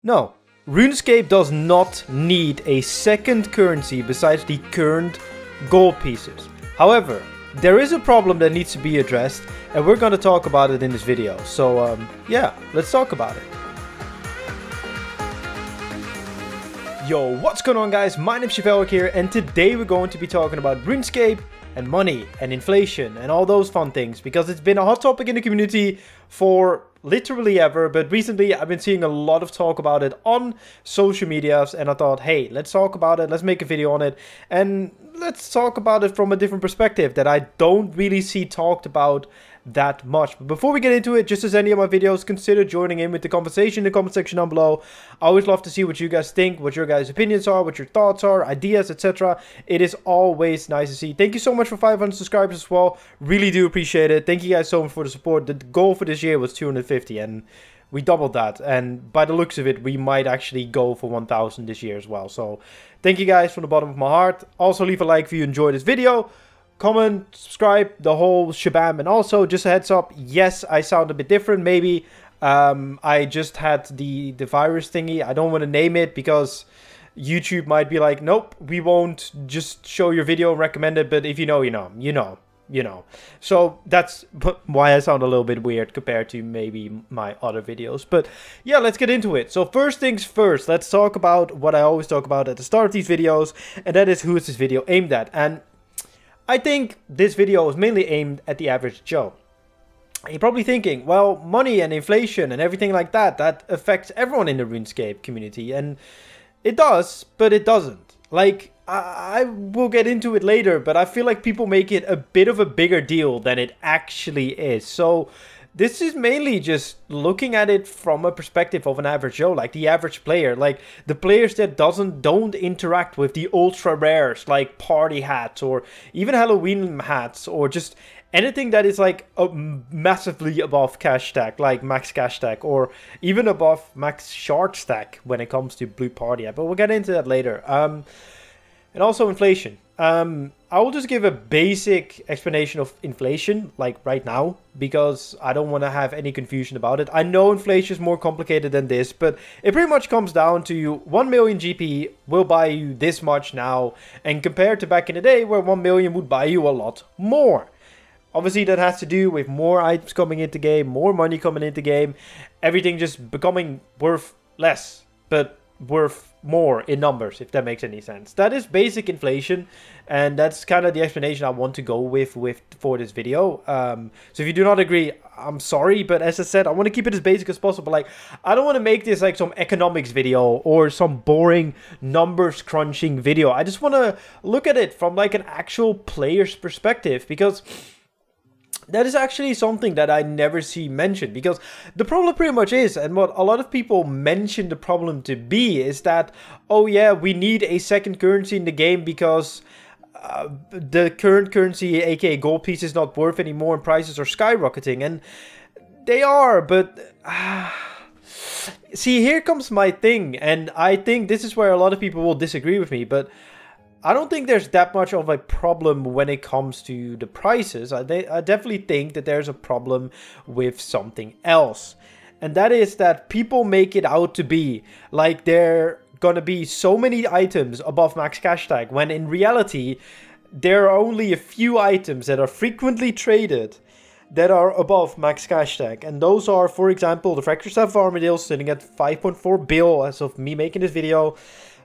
No, RuneScape does not need a second currency besides the current gold pieces. However, there is a problem that needs to be addressed, and we're going to talk about it in this video. So yeah, let's talk about it. Yo, what's going on guys? My name's Chevelle here, and today we're going to be talking about RuneScape and money and inflation and all those fun things, because it's been a hot topic in the community for literally ever, but recently I've been seeing a lot of talk about it on social medias, and I thought, hey, let's talk about it, let's make a video on it, and let's talk about it from a different perspective that I don't really see talked about that much. But before we get into it, just as any of my videos, consider joining in with the conversation in the comment section down below. I always love to see what you guys think, what your guys' opinions are, what your thoughts are, ideas, etc. It is always nice to see. Thank you so much for 500 subscribers as well. Really do appreciate it. Thank you guys so much for the support. The goal for this year was 250 and we doubled that, and by the looks of it we might actually go for 1000 this year as well. So thank you guys from the bottom of my heart. Also leave a like if you enjoyed this video. Comment, subscribe, the whole shabam. And also, just a heads up, yes, I sound a bit different maybe. I just had the virus thingy. I don't want to name it because YouTube might be like, nope, we won't just show your video and recommend it. But if you know, you know, you know. So that's why I sound a little bit weird compared to maybe my other videos. But yeah, let's get into it. So first things first, let's talk about what I always talk about at the start of these videos. And that is, who is this video aimed at? And I think this video is mainly aimed at the average Joe. You're probably thinking, well, money and inflation and everything like that, that affects everyone in the RuneScape community. And it does, but it doesn't. Like, I will get into it later, but I feel like people make it a bit of a bigger deal than it actually is. So this is mainly just looking at it from a perspective of an average Joe, like the average player, like the players that don't interact with the ultra rares, like party hats or even Halloween hats, or just anything that is like massively above cash stack, like max cash stack, or even above max shard stack when it comes to blue party hat. But we'll get into that later. And also inflation. I will just give a basic explanation of inflation, like right now, because I don't want to have any confusion about it. I know inflation is more complicated than this, but it pretty much comes down to 1 million GP will buy you this much now, and compared to back in the day where 1 million would buy you a lot more. Obviously that has to do with more items coming into game, more money coming into game, everything just becoming worth less, but worth more in numbers, if that makes any sense. That is basic inflation, and that's kind of the explanation I want to go with for this video. So if you do not agree, I'm sorry, but as I said, I want to keep it as basic as possible. Like, I don't want to make this like some economics video or some boring numbers crunching video. I just want to look at it from like an actual player's perspective, because that is actually something that I never see mentioned. Because the problem pretty much is, and what a lot of people mention the problem to be, is that, oh yeah, we need a second currency in the game because the current currency, aka gold piece, is not worth anymore and prices are skyrocketing. And they are, but see, here comes my thing, and I think this is where a lot of people will disagree with me, but I don't think there's that much of a problem when it comes to the prices. I definitely think that there's a problem with something else. And that is that people make it out to be like there gonna be so many items above max cash tag, when in reality there are only a few items that are frequently traded that are above max cash tag. And those are, for example, the Fracture Staff Armadillo sitting at 5.4 bill as of me making this video.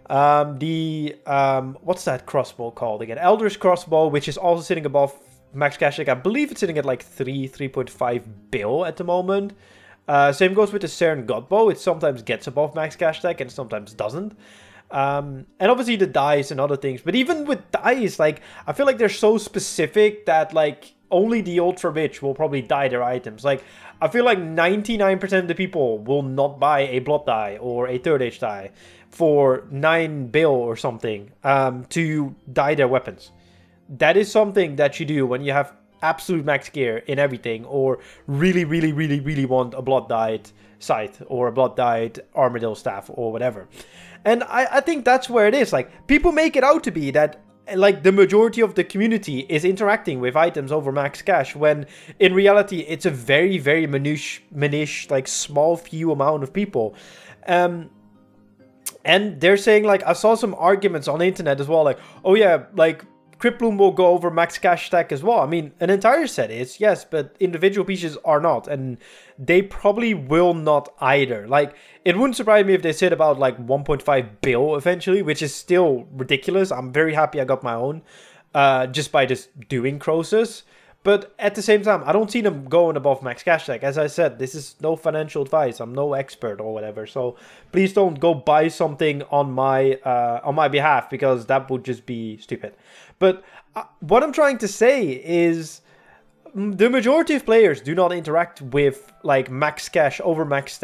What's that crossbow called again? Elder's crossbow, which is also sitting above max cash tag. I believe it's sitting at like 3.5 bill at the moment. Same goes with the Cern Godbow. It sometimes gets above max cash tag and sometimes doesn't. And obviously the dice and other things. But even with dice, like, I feel like they're so specific that like only the ultra rich will probably dye their items. Like, I feel like 99% of the people will not buy a blood die or a third age die for 9 bill or something to dye their weapons. That is something that you do when you have absolute max gear in everything, or really want a blood dyed scythe or a blood dyed armadillo staff or whatever. And I think that's where it is. Like, people make it out to be that like the majority of the community is interacting with items over max cash, when in reality it's a very minutiae, like small few amount of people. And they're saying, like, I saw some arguments on the internet as well, like, oh yeah, like, Cryptbloom will go over max cash stack as well. I mean, an entire set is, yes, but individual pieces are not. And they probably will not either. Like, it wouldn't surprise me if they said about, like, 1.5 bill eventually, which is still ridiculous. I'm very happy I got my own, just by just doing Croesus. But at the same time, I don't see them going above max cash tag. As I said, this is no financial advice. I'm no expert or whatever. So please don't go buy something on my behalf, because that would just be stupid. But what I'm trying to say is the majority of players do not interact with like max cash over max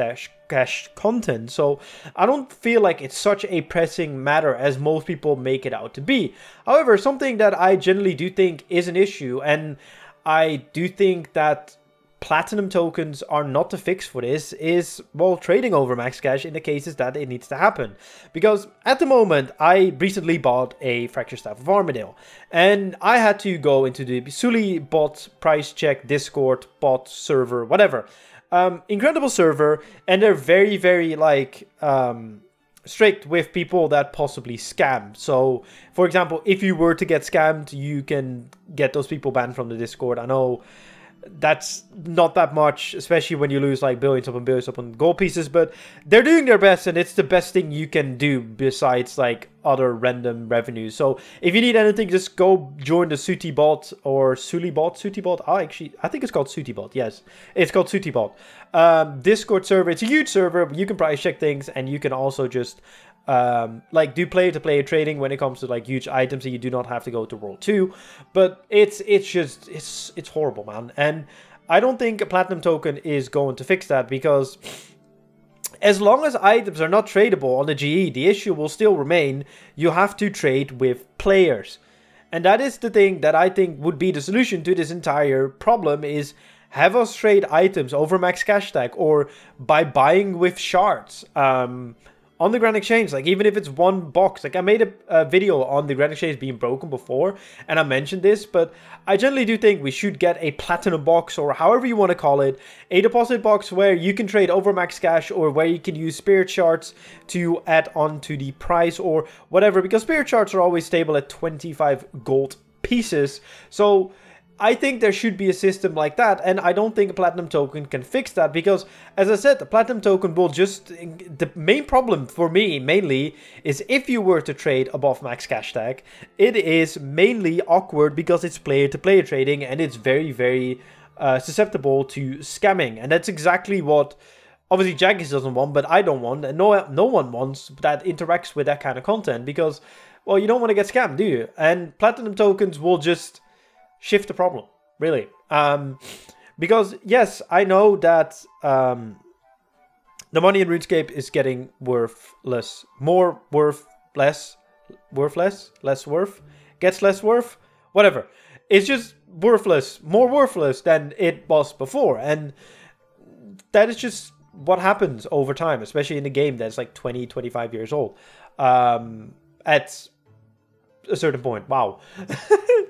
cash content. So I don't feel like it's such a pressing matter as most people make it out to be. However, something that I generally do think is an issue, and I do think that platinum tokens are not the fix for this, is, well, trading over max cash in the cases that it needs to happen. Because at the moment, I recently bought a Fracture Staff of Armadale, and I had to go into the Suli bot, price check, Discord, bot, server, whatever. Incredible server, and they're very, very, like, strict with people that possibly scam. So, for example, if you were to get scammed, you can get those people banned from the Discord. I know that's not that much, especially when you lose like billions upon gold pieces, but they're doing their best, and it's the best thing you can do besides like other random revenues. So if you need anything, just go join the Suti bot or Suli bot. Suti bot, I think it's called Suti bot. Yes, it's called Suti bot. Discord server, it's a huge server, but you can price check things, and you can also just like do player-to-player trading when it comes to like huge items, and you do not have to go to World 2. But it's horrible, man. And I don't think a platinum token is going to fix that, because as long as items are not tradable on the GE, the issue will still remain. You have to trade with players, and that is the thing that I think would be the solution to this entire problem, is have us trade items over max cash tag, or by buying with shards on the Grand Exchange. Like, even if it's one box, like I made a video on the Grand Exchange being broken before, and I mentioned this, but I generally do think we should get a platinum box, or however you want to call it, a deposit box where you can trade over max cash, or where you can use spirit shards to add on to the price or whatever, because spirit shards are always stable at 25 gold pieces. So I think there should be a system like that, and I don't think a platinum token can fix that, because, as I said, the platinum token will just... The main problem for me, mainly, is if you were to trade above max cash tag, it is mainly awkward because it's player-to-player trading, and it's very, very susceptible to scamming, and that's exactly what... Obviously, Jaggis doesn't want, but I don't want, and no one wants that interacts with that kind of content, because, well, you don't want to get scammed, do you? And platinum tokens will just shift the problem, really. Because, yes, I know that the money in RuneScape is getting worthless. More worth, less, worthless, less worth, gets less worth, whatever. It's just worthless, more worthless than it was before. And that is just what happens over time, especially in a game that's like 20, 25 years old. At a certain point. Wow.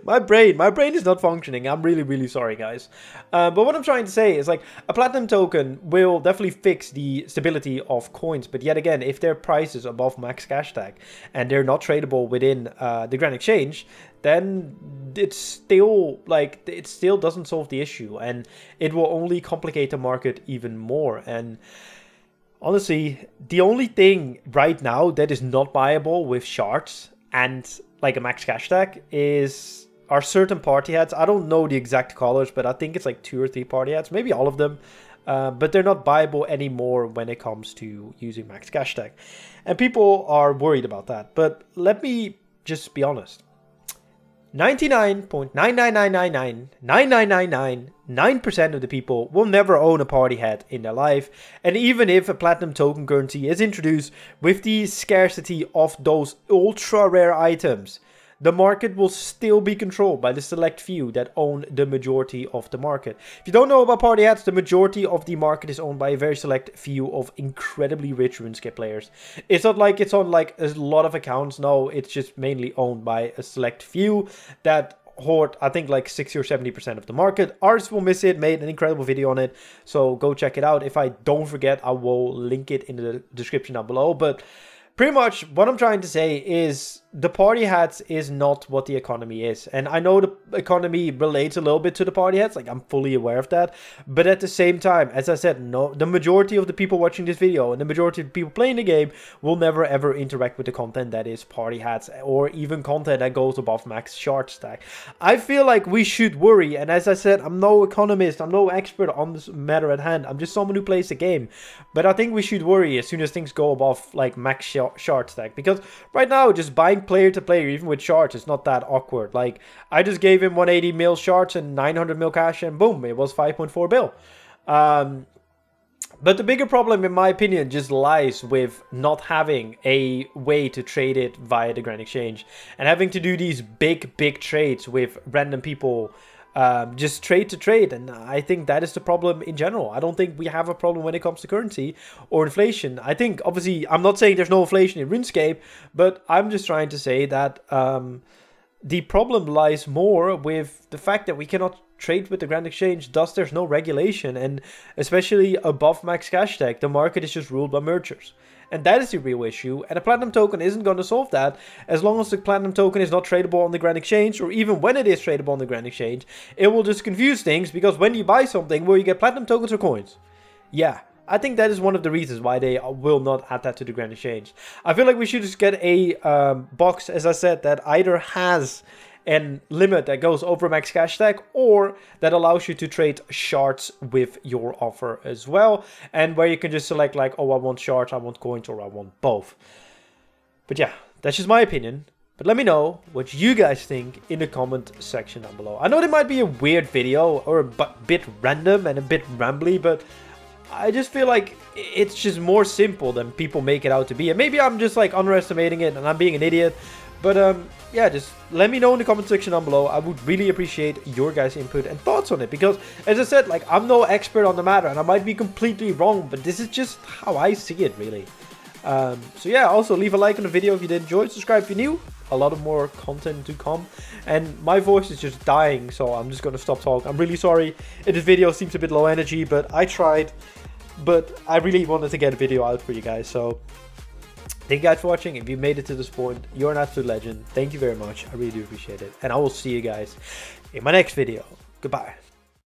my brain is not functioning. I'm really, really sorry, guys. But what I'm trying to say is, like, a platinum token will definitely fix the stability of coins, but yet again, if their price is above max cash tag and they're not tradable within the Grand Exchange, then it's still, like, it still doesn't solve the issue, and it will only complicate the market even more. And honestly, the only thing right now that is not buyable with shards and like a max cash tag are certain party hats. I don't know the exact colors, but I think it's like 2 or 3 party hats, maybe all of them. But they're not buyable anymore when it comes to using max cash tag. And people are worried about that. But let me just be honest. 99.999999999% of the people will never own a party hat in their life. And even if a platinum token currency is introduced with the scarcity of those ultra rare items, the market will still be controlled by the select few that own the majority of the market. If you don't know about party hats, the majority of the market is owned by a very select few of incredibly rich RuneScape players. It's not like it's on like a lot of accounts. No, it's just mainly owned by a select few that hoard, I think, like 60 or 70% of the market. RSWillMissIt made an incredible video on it, so go check it out. If I don't forget, I will link it in the description down below. But pretty much what I'm trying to say is the party hats is not what the economy is. And I know the economy relates a little bit to the party hats, like I'm fully aware of that. But at the same time, as I said, no, the majority of the people watching this video and the majority of the people playing the game will never ever interact with the content that is party hats or even content that goes above max shard stack. I feel like we should worry, and as I said, I'm no economist, I'm no expert on this matter at hand, I'm just someone who plays the game. But I think we should worry as soon as things go above like max shard stack, because right now just buying player to player, even with shards, it's not that awkward. Like, I just gave him 180 mil shards and 900 mil cash, and boom, it was 5.4 bill. But the bigger problem, in my opinion, just lies with not having a way to trade it via the Grand Exchange and having to do these big trades with random people, just trade to trade. And I think that is the problem in general. I don't think we have a problem when it comes to currency or inflation. I think, obviously, I'm not saying there's no inflation in RuneScape, but I'm just trying to say that the problem lies more with the fact that we cannot trade with the Grand Exchange, thus there's no regulation, and especially above max cash tag, the market is just ruled by mergers. And that is the real issue, and a platinum token isn't going to solve that as long as the platinum token is not tradable on the Grand Exchange, or even when it is tradable on the Grand Exchange, it will just confuse things, because when you buy something, will you get platinum tokens or coins? Yeah, I think that is one of the reasons why they will not add that to the Grand Exchange. I feel like we should just get a box, as I said, that either has and limit that goes over max cash tag, or that allows you to trade shards with your offer as well, and where you can just select like, oh, I want shards, I want coins, or I want both. But yeah, that's just my opinion. But let me know what you guys think in the comment section down below. I know it might be a weird video or a bit random and a bit rambly, but I just feel like it's just more simple than people make it out to be. And maybe I'm just like underestimating it and I'm being an idiot. But yeah, just let me know in the comment section down below. I would really appreciate your guys' input and thoughts on it, because as I said, like, I'm no expert on the matter and I might be completely wrong, but this is just how I see it, really. So yeah, also leave a like on the video if you did enjoy, subscribe if you're new. A lot of more content to come, and my voice is just dying, so I'm just gonna stop talking. I'm really sorry if this video seems a bit low energy, but I tried. But I really wanted to get a video out for you guys, so thank you guys for watching. If you made it to this point, you're an absolute legend. Thank you very much. I really do appreciate it. And I will see you guys in my next video. Goodbye.